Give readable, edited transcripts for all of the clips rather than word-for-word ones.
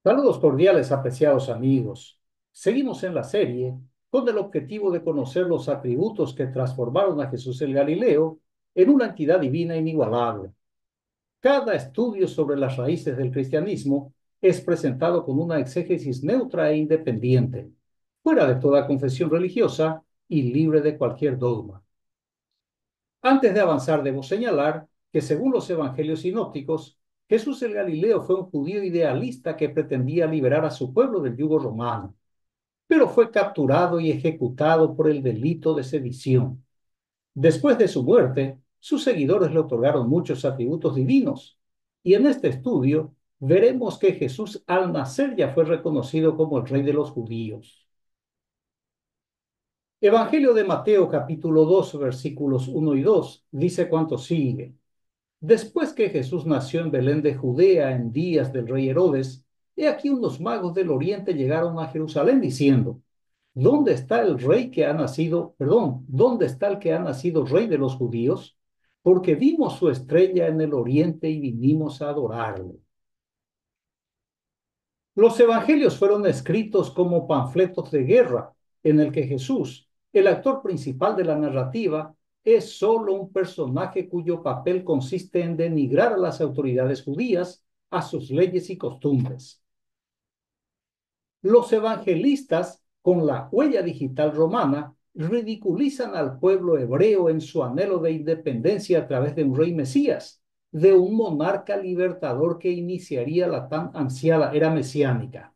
Saludos cordiales, apreciados amigos. Seguimos en la serie con el objetivo de conocer los atributos que transformaron a Jesús el Galileo en una entidad divina inigualable. Cada estudio sobre las raíces del cristianismo es presentado con una exégesis neutra e independiente, fuera de toda confesión religiosa y libre de cualquier dogma. Antes de avanzar, debo señalar que según los evangelios sinópticos, Jesús el Galileo fue un judío idealista que pretendía liberar a su pueblo del yugo romano, pero fue capturado y ejecutado por el delito de sedición. Después de su muerte, sus seguidores le otorgaron muchos atributos divinos, y en este estudio veremos que Jesús al nacer ya fue reconocido como el rey de los judíos. Evangelio de Mateo capítulo 2 versículos 1 y 2 dice cuanto sigue. Después que Jesús nació en Belén de Judea en días del rey Herodes, he aquí unos magos del oriente llegaron a Jerusalén diciendo, ¿dónde está el rey que ha nacido, perdón, dónde está el que ha nacido rey de los judíos? Porque vimos su estrella en el oriente y vinimos a adorarlo. Los evangelios fueron escritos como panfletos de guerra, en el que Jesús, el actor principal de la narrativa, es solo un personaje cuyo papel consiste en denigrar a las autoridades judías, a sus leyes y costumbres. Los evangelistas, con la huella digital romana, ridiculizan al pueblo hebreo en su anhelo de independencia a través de un rey Mesías, de un monarca libertador que iniciaría la tan ansiada era mesiánica.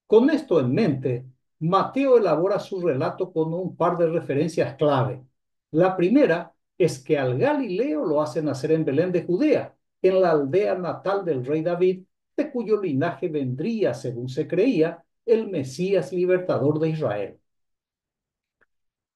Con esto en mente, Mateo elabora su relato con un par de referencias clave. La primera es que al Galileo lo hace nacer en Belén de Judea, en la aldea natal del rey David, de cuyo linaje vendría, según se creía, el Mesías libertador de Israel.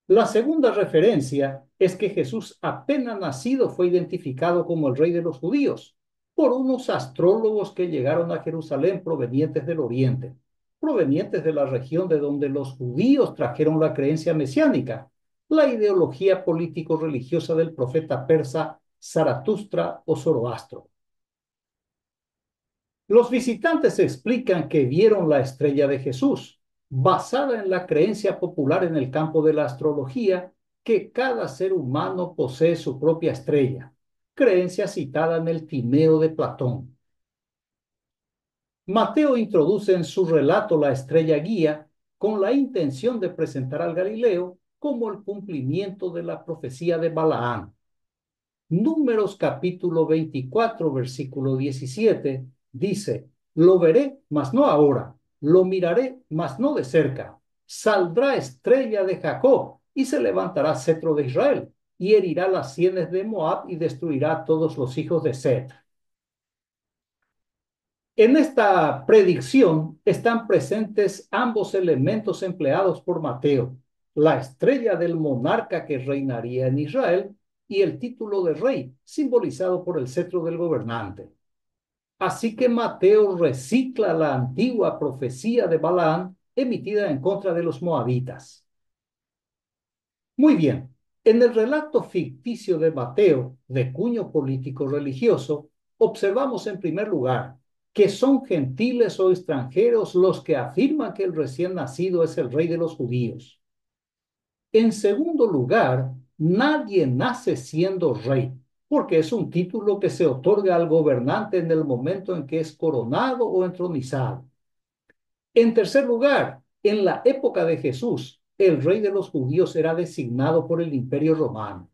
La segunda referencia es que Jesús apenas nacido fue identificado como el rey de los judíos por unos astrólogos que llegaron a Jerusalén provenientes del oriente, provenientes de la región de donde los judíos trajeron la creencia mesiánica, la ideología político-religiosa del profeta persa Zaratustra o Zoroastro. Los visitantes explican que vieron la estrella de Jesús, basada en la creencia popular en el campo de la astrología que cada ser humano posee su propia estrella, creencia citada en el Timeo de Platón. Mateo introduce en su relato la estrella guía con la intención de presentar al Galileo como el cumplimiento de la profecía de Balaán. Números capítulo 24, versículo 17, dice, lo veré, mas no ahora, lo miraré, mas no de cerca. Saldrá estrella de Jacob y se levantará cetro de Israel y herirá las sienes de Moab y destruirá a todos los hijos de Set. En esta predicción están presentes ambos elementos empleados por Mateo, la estrella del monarca que reinaría en Israel y el título de rey, simbolizado por el cetro del gobernante. Así que Mateo recicla la antigua profecía de Balaán emitida en contra de los moabitas. Muy bien, en el relato ficticio de Mateo, de cuño político-religioso, observamos en primer lugar que son gentiles o extranjeros los que afirman que el recién nacido es el rey de los judíos. En segundo lugar, nadie nace siendo rey, porque es un título que se otorga al gobernante en el momento en que es coronado o entronizado. En tercer lugar, en la época de Jesús, el rey de los judíos era designado por el Imperio Romano.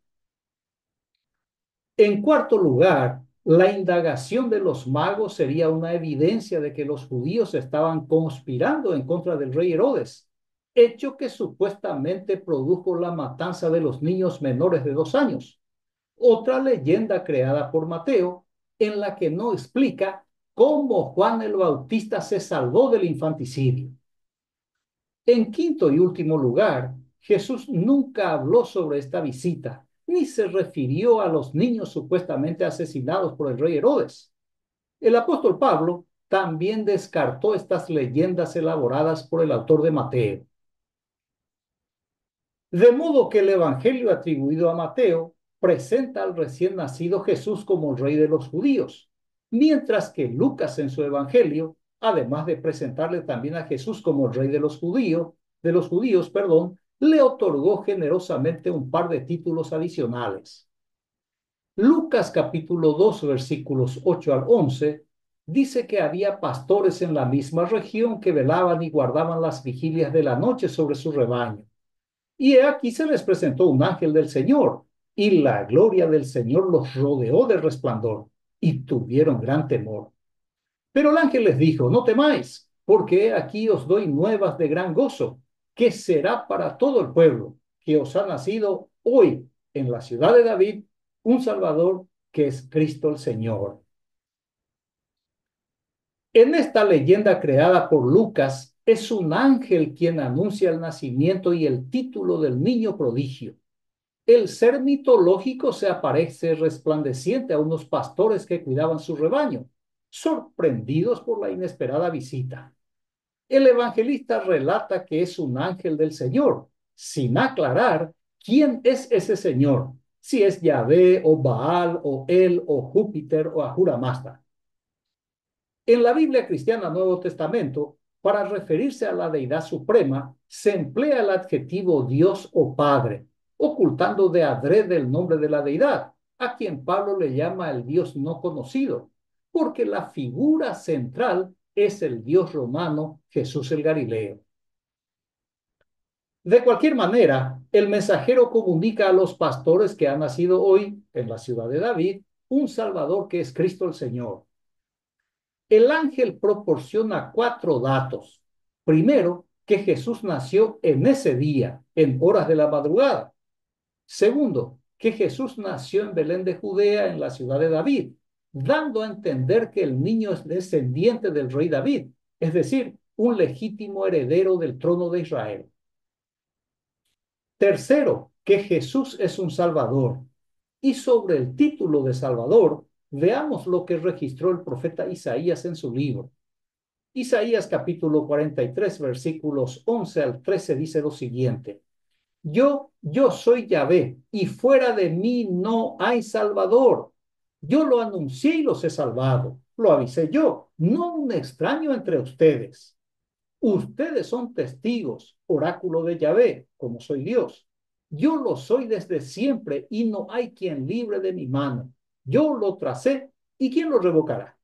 En cuarto lugar, la indagación de los magos sería una evidencia de que los judíos estaban conspirando en contra del rey Herodes, hecho que supuestamente produjo la matanza de los niños menores de 2 años. Otra leyenda creada por Mateo, en la que no explica cómo Juan el Bautista se salvó del infanticidio. En quinto y último lugar, Jesús nunca habló sobre esta visita, ni se refirió a los niños supuestamente asesinados por el rey Herodes. El apóstol Pablo también descartó estas leyendas elaboradas por el autor de Mateo. De modo que el evangelio atribuido a Mateo presenta al recién nacido Jesús como el rey de los judíos, mientras que Lucas en su evangelio además de presentarle también a Jesús como el rey de los judíos, le otorgó generosamente un par de títulos adicionales. Lucas capítulo 2, versículos 8 al 11, dice que había pastores en la misma región que velaban y guardaban las vigilias de la noche sobre su rebaño. Y aquí se les presentó un ángel del Señor, y la gloria del Señor los rodeó de resplandor, y tuvieron gran temor. Pero el ángel les dijo, no temáis, porque aquí os doy nuevas de gran gozo, que será para todo el pueblo, que os ha nacido hoy en la ciudad de David un Salvador, que es Cristo el Señor. En esta leyenda creada por Lucas, es un ángel quien anuncia el nacimiento y el título del niño prodigio. El ser mitológico se aparece resplandeciente a unos pastores que cuidaban su rebaño, sorprendidos por la inesperada visita. El evangelista relata que es un ángel del Señor, sin aclarar quién es ese Señor, si es Yahvé o Baal o El o Júpiter o Ahura Mazda. En la Biblia cristiana Nuevo Testamento, para referirse a la deidad suprema, se emplea el adjetivo Dios o Padre, ocultando de adrede el nombre de la deidad, a quien Pablo le llama el Dios no conocido, porque la figura central es el Dios romano Jesús el Galileo. De cualquier manera, el mensajero comunica a los pastores que ha nacido hoy en la ciudad de David un Salvador que es Cristo el Señor. El ángel proporciona 4 datos. Primero, que Jesús nació en ese día, en horas de la madrugada. Segundo, que Jesús nació en Belén de Judea, en la ciudad de David, dando a entender que el niño es descendiente del rey David, es decir, un legítimo heredero del trono de Israel. Tercero, que Jesús es un Salvador. Y sobre el título de Salvador, veamos lo que registró el profeta Isaías en su libro. Isaías capítulo 43, versículos 11 al 13 dice lo siguiente. Yo soy Yahvé, y fuera de mí no hay Salvador. Yo lo anuncié y los he salvado. Lo avisé yo, no un extraño entre ustedes. Ustedes son testigos, oráculo de Yahvé, como soy Dios. Yo lo soy desde siempre y no hay quien libre de mi mano. Yo lo tracé y ¿quién lo revocará?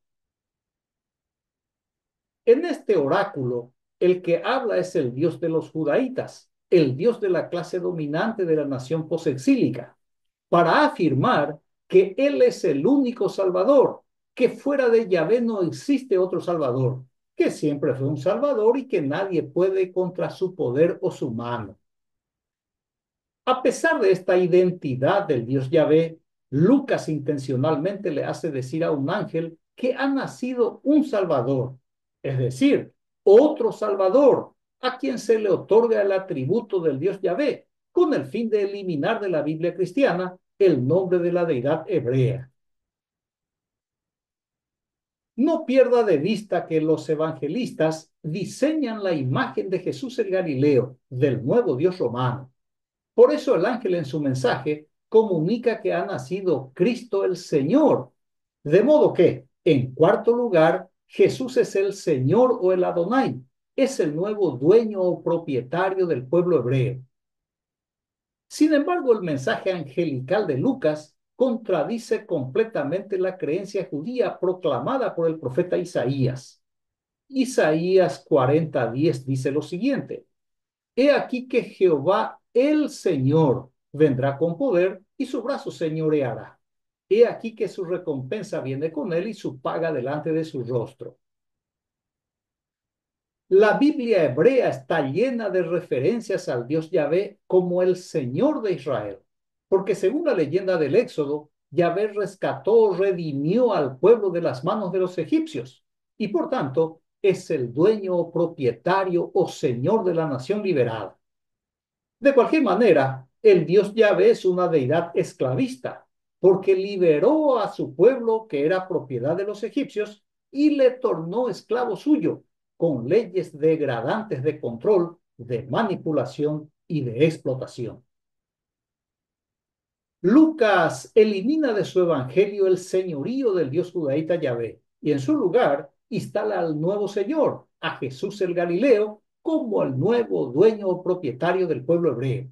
En este oráculo, el que habla es el Dios de los judaítas, el Dios de la clase dominante de la nación posexílica, para afirmar que Él es el único Salvador, que fuera de Yahvé no existe otro Salvador, que siempre fue un Salvador y que nadie puede contra su poder o su mano. A pesar de esta identidad del Dios Yahvé, Lucas intencionalmente le hace decir a un ángel que ha nacido un Salvador, es decir, otro Salvador, a quien se le otorga el atributo del Dios Yahvé, con el fin de eliminar de la Biblia cristiana el nombre de la deidad hebrea. No pierda de vista que los evangelistas diseñan la imagen de Jesús el Galileo, del nuevo Dios romano. Por eso el ángel en su mensaje comunica que ha nacido Cristo el Señor. De modo que, en cuarto lugar, Jesús es el Señor o el Adonai, es el nuevo dueño o propietario del pueblo hebreo. Sin embargo, el mensaje angelical de Lucas contradice completamente la creencia judía proclamada por el profeta Isaías. Isaías 40:10 dice lo siguiente: He aquí que Jehová el Señor vendrá con poder y su brazo señoreará. He aquí que su recompensa viene con él y su paga delante de su rostro. La Biblia hebrea está llena de referencias al Dios Yahvé como el Señor de Israel, porque según la leyenda del Éxodo, Yahvé rescató, redimió al pueblo de las manos de los egipcios y por tanto es el dueño o propietario o señor de la nación liberada. De cualquier manera, el Dios Yahvé es una deidad esclavista, porque liberó a su pueblo que era propiedad de los egipcios y le tornó esclavo suyo, con leyes degradantes de control, de manipulación y de explotación. Lucas elimina de su evangelio el señorío del Dios judaíta Yahvé y en su lugar instala al nuevo Señor, a Jesús el Galileo, como el nuevo dueño o propietario del pueblo hebreo.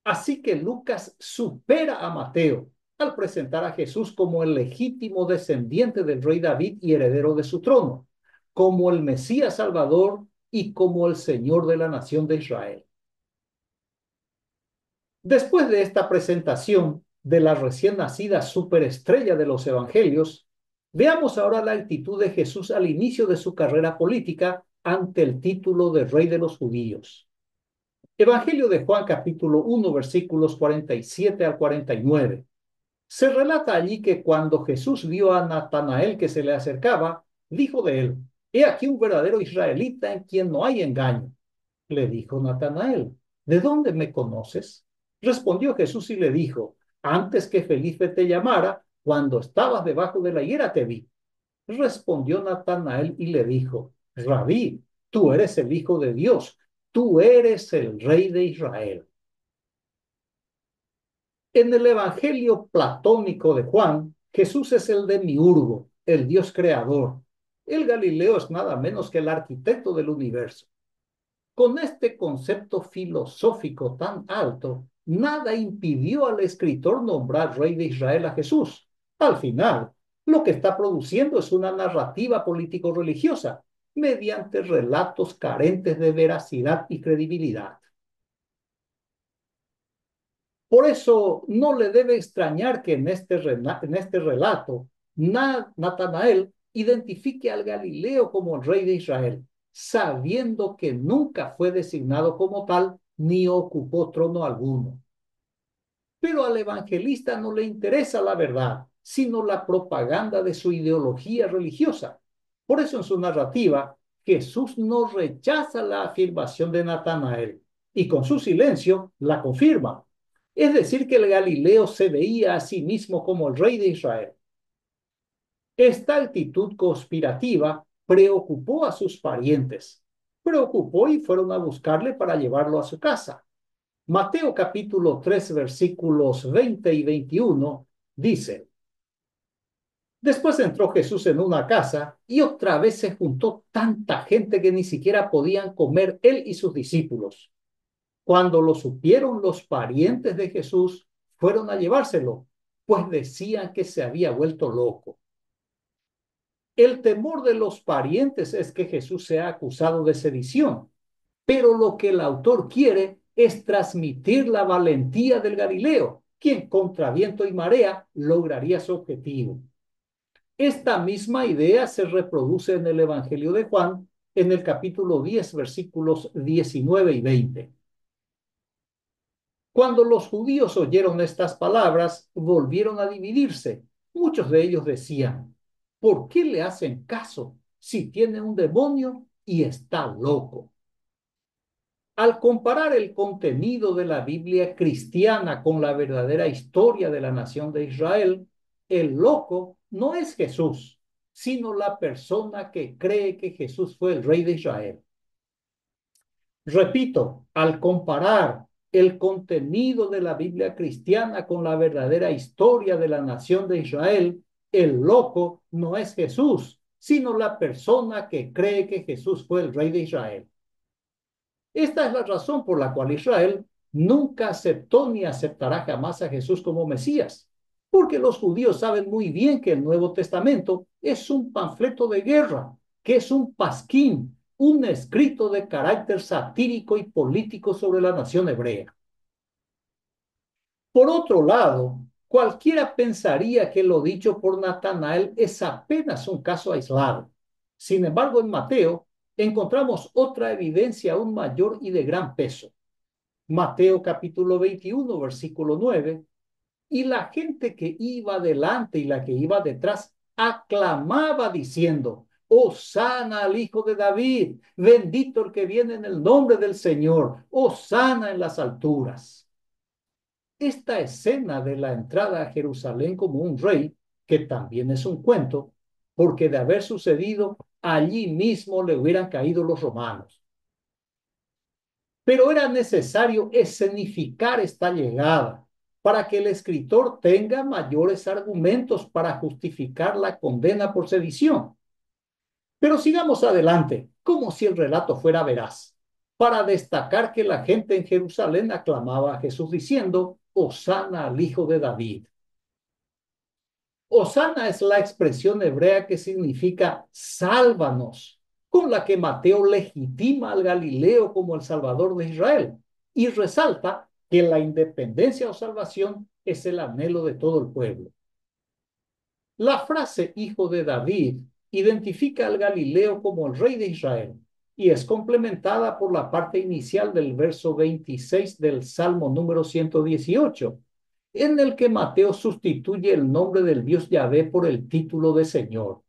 Así que Lucas supera a Mateo al presentar a Jesús como el legítimo descendiente del rey David y heredero de su trono, como el Mesías Salvador y como el Señor de la nación de Israel. Después de esta presentación de la recién nacida superestrella de los evangelios, veamos ahora la actitud de Jesús al inicio de su carrera política ante el título de Rey de los Judíos. Evangelio de Juan capítulo 1 versículos 47 al 49. Se relata allí que cuando Jesús vio a Natanael que se le acercaba, dijo de él: He aquí un verdadero israelita en quien no hay engaño. Le dijo Natanael: ¿De dónde me conoces? Respondió Jesús y le dijo: Antes que Felipe te llamara, cuando estabas debajo de la higuera te vi. Respondió Natanael y le dijo: Rabí, tú eres el Hijo de Dios, tú eres el Rey de Israel. En el Evangelio platónico de Juan, Jesús es el demiurgo, el Dios creador. El Galileo es nada menos que el arquitecto del universo. Con este concepto filosófico tan alto, nada impidió al escritor nombrar Rey de Israel a Jesús. Al final, lo que está produciendo es una narrativa político-religiosa, mediante relatos carentes de veracidad y credibilidad. Por eso no le debe extrañar que en este relato Natanael identifique al Galileo como el rey de Israel, sabiendo que nunca fue designado como tal ni ocupó trono alguno. Pero al evangelista no le interesa la verdad, sino la propaganda de su ideología religiosa. Por eso en su narrativa, Jesús no rechaza la afirmación de Natanael y con su silencio la confirma. Es decir, que el Galileo se veía a sí mismo como el rey de Israel. Esta actitud conspirativa preocupó a sus parientes. Preocupó y fueron a buscarle para llevarlo a su casa. Mateo capítulo 3 versículos 20 y 21 dice: Después entró Jesús en una casa y otra vez se juntó tanta gente que ni siquiera podían comer él y sus discípulos. Cuando lo supieron los parientes de Jesús, fueron a llevárselo, pues decían que se había vuelto loco. El temor de los parientes es que Jesús sea acusado de sedición, pero lo que el autor quiere es transmitir la valentía del Galileo, quien contra viento y marea lograría su objetivo. Esta misma idea se reproduce en el Evangelio de Juan, en el capítulo 10, versículos 19 y 20. Cuando los judíos oyeron estas palabras, volvieron a dividirse. Muchos de ellos decían: ¿Por qué le hacen caso si tiene un demonio y está loco? Al comparar el contenido de la Biblia cristiana con la verdadera historia de la nación de Israel, el loco no es Jesús, sino la persona que cree que Jesús fue el rey de Israel. Repito, al comparar el contenido de la Biblia cristiana con la verdadera historia de la nación de Israel, el loco no es Jesús, sino la persona que cree que Jesús fue el rey de Israel. Esta es la razón por la cual Israel nunca aceptó ni aceptará jamás a Jesús como Mesías, porque los judíos saben muy bien que el Nuevo Testamento es un panfleto de guerra, que es un pasquín, un escrito de carácter satírico y político sobre la nación hebrea. Por otro lado, cualquiera pensaría que lo dicho por Natanael es apenas un caso aislado. Sin embargo, en Mateo encontramos otra evidencia aún mayor y de gran peso. Mateo capítulo 21, versículo 9. Y la gente que iba delante y la que iba detrás aclamaba diciendo: Hosana al Hijo de David, bendito el que viene en el nombre del Señor, hosana en las alturas. Esta escena de la entrada a Jerusalén como un rey, que también es un cuento, porque de haber sucedido, allí mismo le hubieran caído los romanos. Pero era necesario escenificar esta llegada para que el escritor tenga mayores argumentos para justificar la condena por sedición. Pero sigamos adelante, como si el relato fuera veraz, para destacar que la gente en Jerusalén aclamaba a Jesús diciendo, Hosana al Hijo de David. Hosana es la expresión hebrea que significa sálvanos, con la que Mateo legitima al Galileo como el Salvador de Israel y resalta que la independencia o salvación es el anhelo de todo el pueblo. La frase Hijo de David identifica al Galileo como el rey de Israel y es complementada por la parte inicial del verso 26 del Salmo número 118, en el que Mateo sustituye el nombre del Dios Yahvé por el título de Señor.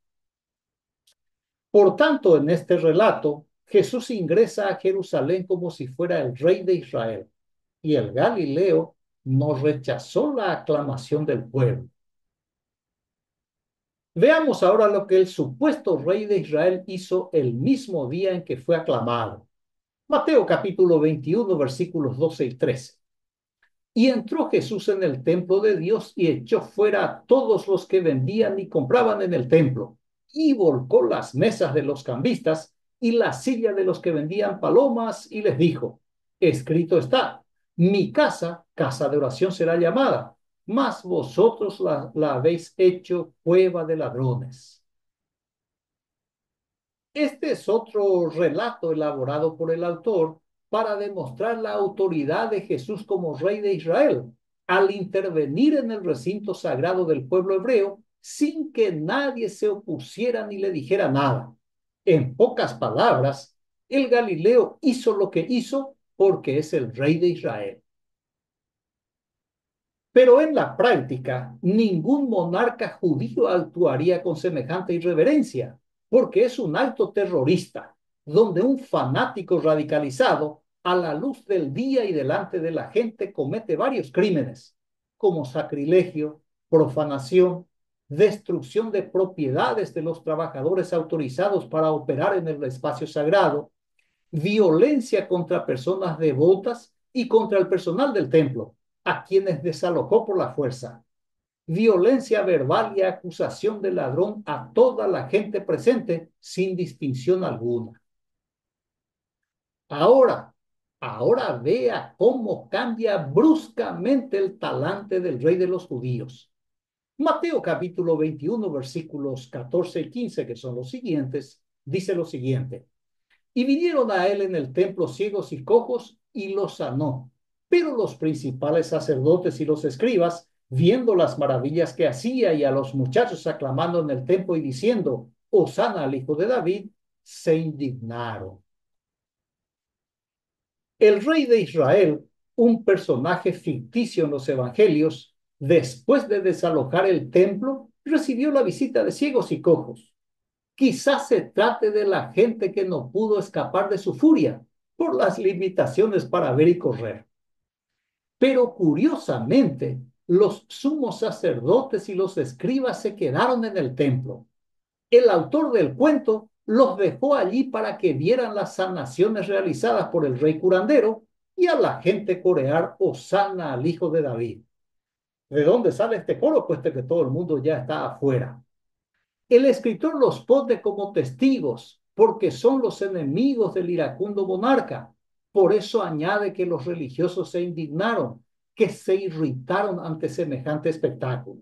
Por tanto, en este relato, Jesús ingresa a Jerusalén como si fuera el rey de Israel y el Galileo no rechazó la aclamación del pueblo. Veamos ahora lo que el supuesto rey de Israel hizo el mismo día en que fue aclamado. Mateo capítulo 21, versículos 12 y 13. Y entró Jesús en el templo de Dios y echó fuera a todos los que vendían y compraban en el templo, y volcó las mesas de los cambistas y la silla de los que vendían palomas, y les dijo, escrito está, mi casa, casa de oración será llamada, mas vosotros la habéis hecho cueva de ladrones. Este es otro relato elaborado por el autor para demostrar la autoridad de Jesús como rey de Israel, al intervenir en el recinto sagrado del pueblo hebreo sin que nadie se opusiera ni le dijera nada. En pocas palabras, el Galileo hizo lo que hizo porque es el rey de Israel. Pero en la práctica, ningún monarca judío actuaría con semejante irreverencia, porque es un acto terrorista, donde un fanático radicalizado, a la luz del día y delante de la gente, comete varios crímenes, como sacrilegio, profanación, destrucción de propiedades de los trabajadores autorizados para operar en el espacio sagrado, violencia contra personas devotas y contra el personal del templo, a quienes desalojó por la fuerza, violencia verbal y acusación de ladrón a toda la gente presente sin distinción alguna. Ahora, ahora vea cómo cambia bruscamente el talante del rey de los judíos. Mateo capítulo 21, versículos 14 y 15, que son los siguientes, dice lo siguiente. Y vinieron a él en el templo ciegos y cojos y los sanó. Pero los principales sacerdotes y los escribas, viendo las maravillas que hacía y a los muchachos aclamando en el templo y diciendo, Hosana al Hijo de David, se indignaron. El rey de Israel, un personaje ficticio en los evangelios, después de desalojar el templo, recibió la visita de ciegos y cojos. Quizás se trate de la gente que no pudo escapar de su furia por las limitaciones para ver y correr. Pero curiosamente, los sumos sacerdotes y los escribas se quedaron en el templo. El autor del cuento los dejó allí para que vieran las sanaciones realizadas por el rey curandero y a la gente corear Hosana al Hijo de David. ¿De dónde sale este coro? Pues de que todo el mundo ya está afuera. El escritor los pone como testigos porque son los enemigos del iracundo monarca. Por eso añade que los religiosos se indignaron, que se irritaron ante semejante espectáculo.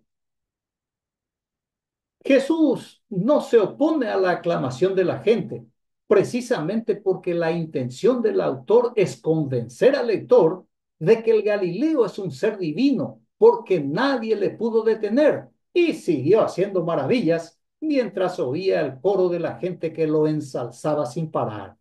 Jesús no se opone a la aclamación de la gente, precisamente porque la intención del autor es convencer al lector de que el Galileo es un ser divino, porque nadie le pudo detener y siguió haciendo maravillas mientras oía el coro de la gente que lo ensalzaba sin parar.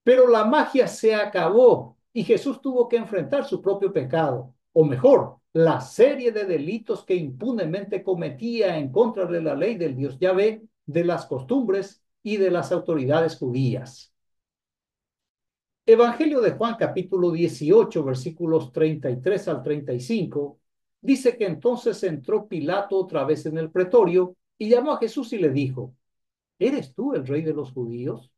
Pero la magia se acabó y Jesús tuvo que enfrentar su propio pecado, o mejor, la serie de delitos que impunemente cometía en contra de la ley del Dios Yahvé, de las costumbres y de las autoridades judías. Evangelio de Juan capítulo 18, versículos 33 al 35, dice que entonces entró Pilato otra vez en el pretorio y llamó a Jesús y le dijo, ¿eres tú el rey de los judíos?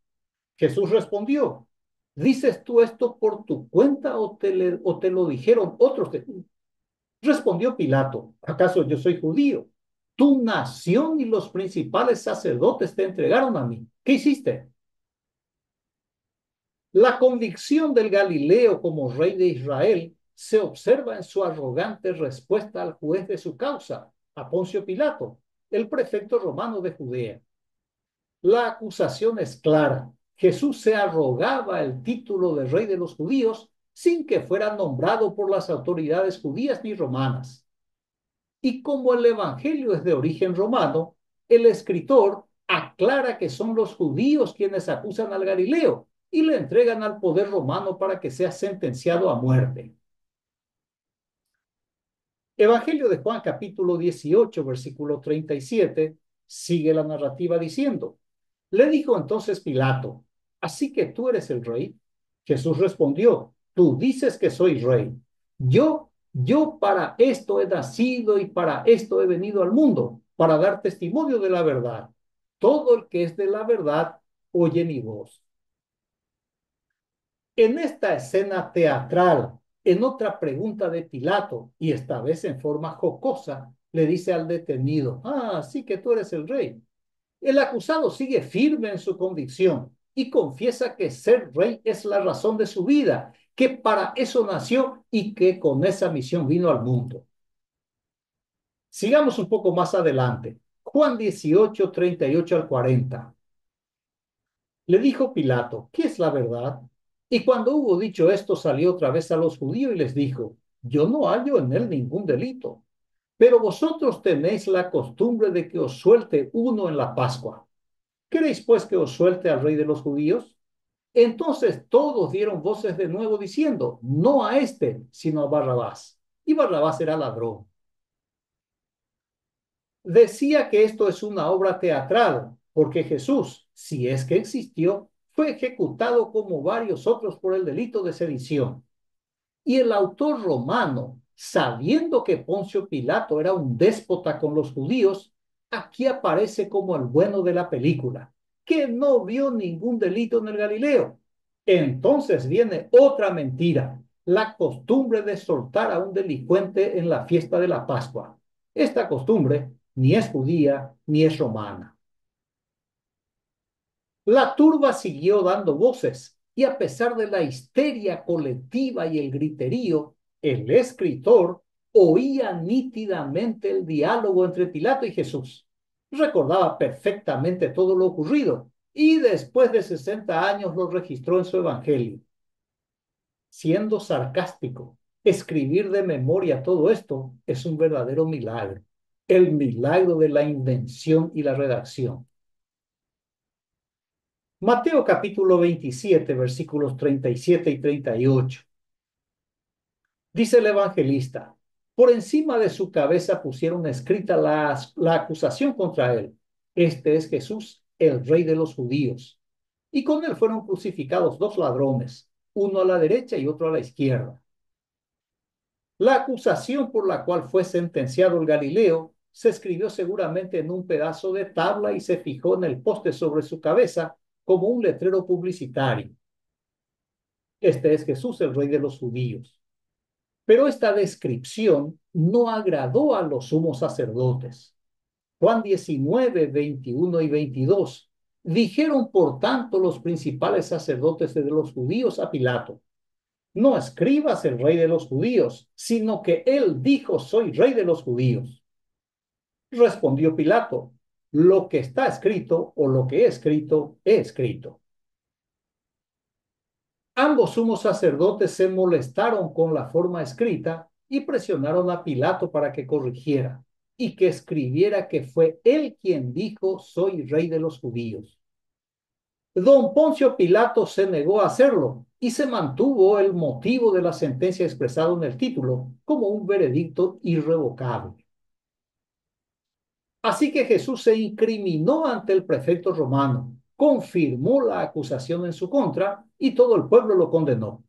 Jesús respondió, ¿dices tú esto por tu cuenta o te lo dijeron otros? Respondió Pilato, ¿acaso yo soy judío? Tu nación y los principales sacerdotes te entregaron a mí. ¿Qué hiciste? La convicción del Galileo como rey de Israel se observa en su arrogante respuesta al juez de su causa, a Poncio Pilato, el prefecto romano de Judea. La acusación es clara. Jesús se arrogaba el título de rey de los judíos sin que fuera nombrado por las autoridades judías ni romanas. Y como el Evangelio es de origen romano, el escritor aclara que son los judíos quienes acusan al Galileo y le entregan al poder romano para que sea sentenciado a muerte. Evangelio de Juan capítulo 18, versículo 37, sigue la narrativa diciendo, le dijo entonces Pilato, ¿así que tú eres el rey? Jesús respondió, tú dices que soy rey. Yo para esto he nacido y para esto he venido al mundo, para dar testimonio de la verdad. Todo el que es de la verdad oye mi voz. En esta escena teatral, en otra pregunta de Pilato, y esta vez en forma jocosa, le dice al detenido, sí que tú eres el rey. El acusado sigue firme en su convicción y confiesa que ser rey es la razón de su vida, que para eso nació y que con esa misión vino al mundo. Sigamos un poco más adelante. Juan 18, 38 al 40. Le dijo Pilato, ¿qué es la verdad? Y cuando hubo dicho esto, salió otra vez a los judíos y les dijo, yo no hallo en él ningún delito, pero vosotros tenéis la costumbre de que os suelte uno en la Pascua. ¿Queréis pues que os suelte al rey de los judíos? Entonces todos dieron voces de nuevo diciendo, no a este, sino a Barrabás. Y Barrabás era ladrón. Decía que esto es una obra teatral, porque Jesús, si es que existió, fue ejecutado como varios otros por el delito de sedición. Y el autor romano, sabiendo que Poncio Pilato era un déspota con los judíos, aquí aparece como el bueno de la película, que no vio ningún delito en el Galileo. Entonces viene otra mentira, la costumbre de soltar a un delincuente en la fiesta de la Pascua. Esta costumbre ni es judía ni es romana. La turba siguió dando voces y a pesar de la histeria colectiva y el griterío, el escritor oía nítidamente el diálogo entre Pilato y Jesús. Recordaba perfectamente todo lo ocurrido y después de 60 años lo registró en su evangelio. Siendo sarcástico, escribir de memoria todo esto es un verdadero milagro, el milagro de la invención y la redacción. Mateo capítulo 27, versículos 37 y 38. Dice el evangelista, por encima de su cabeza pusieron escrita la acusación contra él. Este es Jesús, el rey de los judíos. Y con él fueron crucificados dos ladrones, uno a la derecha y otro a la izquierda. La acusación por la cual fue sentenciado el Galileo se escribió seguramente en un pedazo de tabla y se fijó en el poste sobre su cabeza como un letrero publicitario. Este es Jesús, el rey de los judíos. Pero esta descripción no agradó a los sumos sacerdotes. Juan 19, 21 y 22. Dijeron por tanto los principales sacerdotes de los judíos a Pilato, no escribas el rey de los judíos, sino que él dijo, soy rey de los judíos. Respondió Pilato, lo que está escrito o lo que he escrito. Ambos sumos sacerdotes se molestaron con la forma escrita y presionaron a Pilato para que corrigiera y que escribiera que fue él quien dijo, soy rey de los judíos. Don Poncio Pilato se negó a hacerlo y se mantuvo el motivo de la sentencia expresado en el título como un veredicto irrevocable. Así que Jesús se incriminó ante el prefecto romano, confirmó la acusación en su contra y todo el pueblo lo condenó.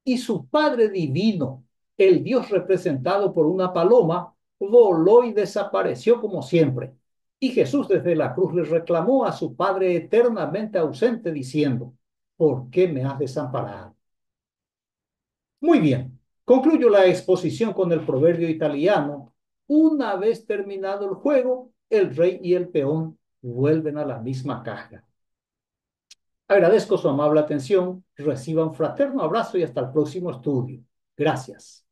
Y su Padre Divino, el Dios representado por una paloma, voló y desapareció como siempre. Y Jesús desde la cruz le reclamó a su Padre eternamente ausente diciendo, ¿por qué me has desamparado? Muy bien, concluyo la exposición con el proverbio italiano, Una vez terminado el juego, el rey y el peón vuelven a la misma caja. Agradezco su amable atención. Reciba un fraterno abrazo y hasta el próximo estudio. Gracias.